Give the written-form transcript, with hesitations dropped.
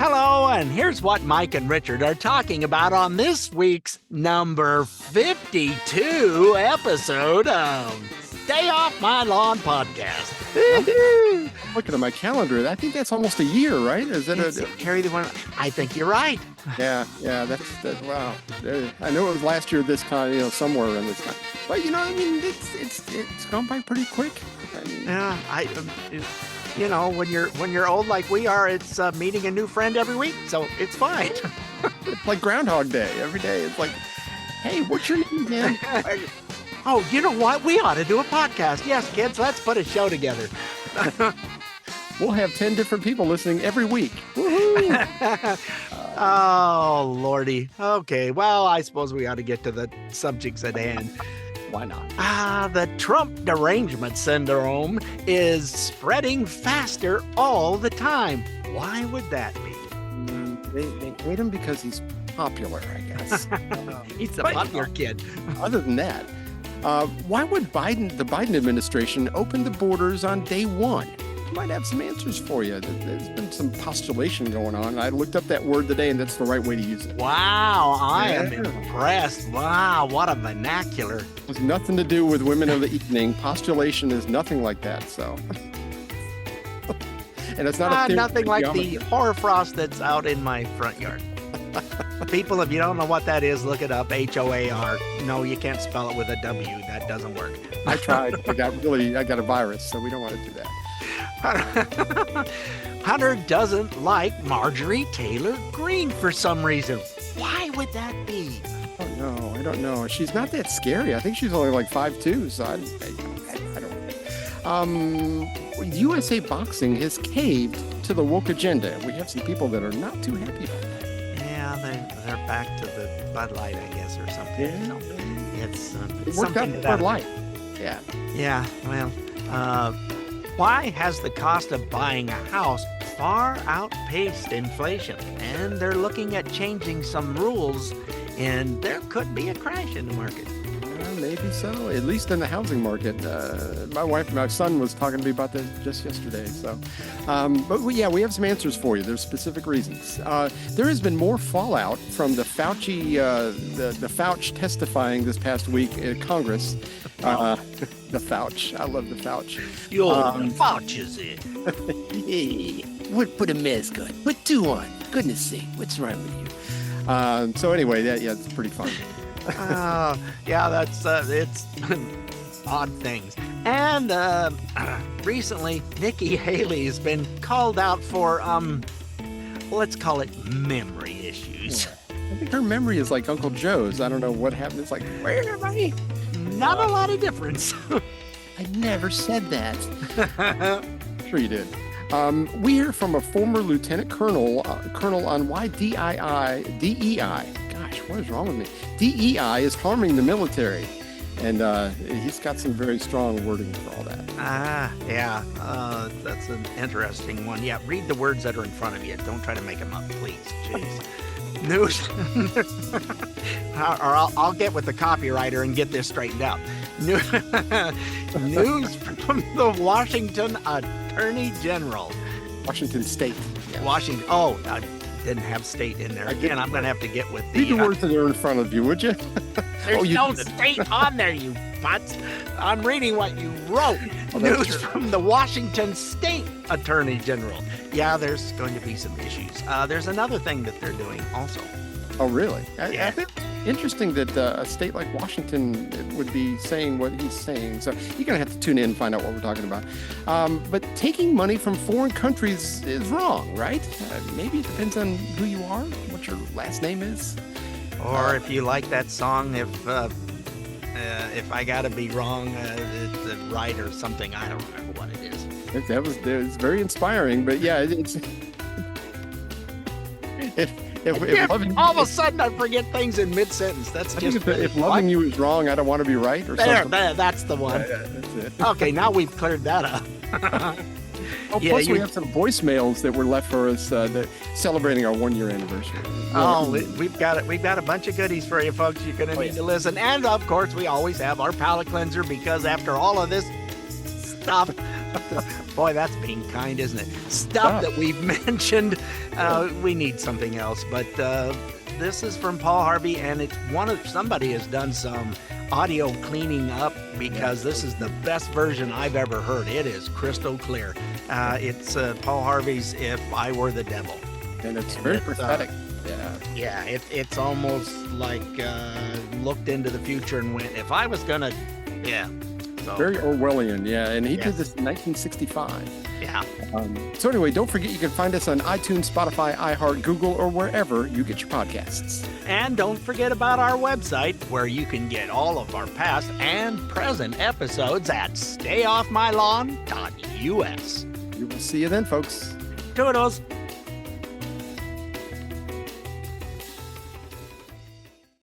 Hello, and here's what Mike and Richard are talking about on this week's number 52 episode of Day Off My Lawn podcast. Looking at my calendar, I think that's almost a year, right? Is it carry the one? I think you're right. Yeah. That's wow. I know it was last year this time, somewhere around this time. But it's gone by pretty quick. Yeah, when you're old like we are, it's meeting a new friend every week, so it's fine. It's like Groundhog Day. Every day, it's like, hey, what's your name, man? Oh, you know what? We ought to do a podcast. Yes, kids, let's put a show together. We'll have 10 different people listening every week. Woohoo! Oh, Lordy. Okay, well, I suppose we ought to get to the subjects at hand. Why not? The Trump derangement syndrome is spreading faster all the time. Why would that be? They hate him because he's popular, I guess. He's a popular kid. Other than that, why would the Biden administration open the borders on day one? Might have some answers for you. There's been some postulation going on. I looked up that word today, and that's the right way to use it. Wow, I am impressed. Wow, what a vernacular. It has nothing to do with women of the evening. Postulation is nothing like that, so. And it's not a theory. Nothing like the hoarfrost that's out in my front yard. People, if you don't know what that is, look it up. HOAR. No, you can't spell it with a W. That doesn't work. I tried. I got a virus, so we don't want to do that. Hunter doesn't like Marjorie Taylor Greene for some reason. Why would that be? I don't know. She's not that scary. I think she's only like 5'2", so I don't know. USA Boxing has caved to the woke agenda. We have some people that are not too happy about that. Yeah, they're back to the Bud Light, I guess, or something. Yeah. It's worked out for Bud Light. Yeah. Yeah, well, why has the cost of buying a house far outpaced inflation? And they're looking at changing some rules, and there could be a crash in the market. Maybe so, at least in the housing market. My son was talking to me about that just yesterday. So, we have some answers for you. There's specific reasons. There has been more fallout from the Fauci, the Fauci testifying this past week in Congress. The Fauci. I love the Fauci. The Fauci's it. Put a mask on. Put two on. Goodness sake, what's wrong with you? So anyway, it's pretty fun. It's odd things. And recently, Nikki Haley has been called out for, let's call it memory issues. I think her memory is like Uncle Joe's. I don't know what happened. It's like, where am I? Not a lot of difference. I never said that. Sure you did. We hear from a former lieutenant colonel on why DEI. Gosh, what is wrong with me? DEI is harming the military. And he's got some very strong wording for all that. That's an interesting one. Yeah, read the words that are in front of you. Don't try to make them up, please. Jeez. News. Or I'll get with the copywriter and get this straightened out. News from the Washington Attorney General. Washington State. Yeah. Washington. Oh, I didn't have state in there. Again, I'm going to have to get with the... Read the words that are in front of you, would you? There's no state on there, you butts. I'm reading what you wrote. News from the Washington State Attorney General. Yeah, there's going to be some issues. There's another thing that they're doing also. Oh, really? Yeah. I think interesting that a state like Washington would be saying what he's saying. So you're going to have to tune in and find out what we're talking about. But taking money from foreign countries is wrong, right? Maybe it depends on who you are, what your last name is. Or if you like that song, if I gotta be wrong, it's right or something. I don't remember what it is. That was very inspiring, but yeah, it's. If loving, all of a sudden I forget things in mid-sentence. That's just if loving you is wrong, I don't want to be right, or something. There, that's the one. Yeah, that's it. Okay, now we've cleared that up. Plus we have some voicemails that were left for us celebrating our 1-year anniversary. We've got a bunch of goodies for you folks. You're going to need to listen. And of course, we always have our palate cleanser, because after all of this stuff, Boy, that's being kind, isn't it? Stuff that we've mentioned. We need something else. But this is from Paul Harvey, and it's somebody has done some audio cleaning up because this is the best version I've ever heard. It is crystal clear. It's Paul Harvey's "If I Were the Devil," and it's very prophetic. Yeah, it's almost like looked into the future and went, if I was gonna, So, very Orwellian, and he did this in 1965. Yeah. So anyway, don't forget you can find us on iTunes, Spotify, iHeart, Google, or wherever you get your podcasts. And don't forget about our website, where you can get all of our past and present episodes at stayoffmylawn.us. We will see you then, folks. Toodles.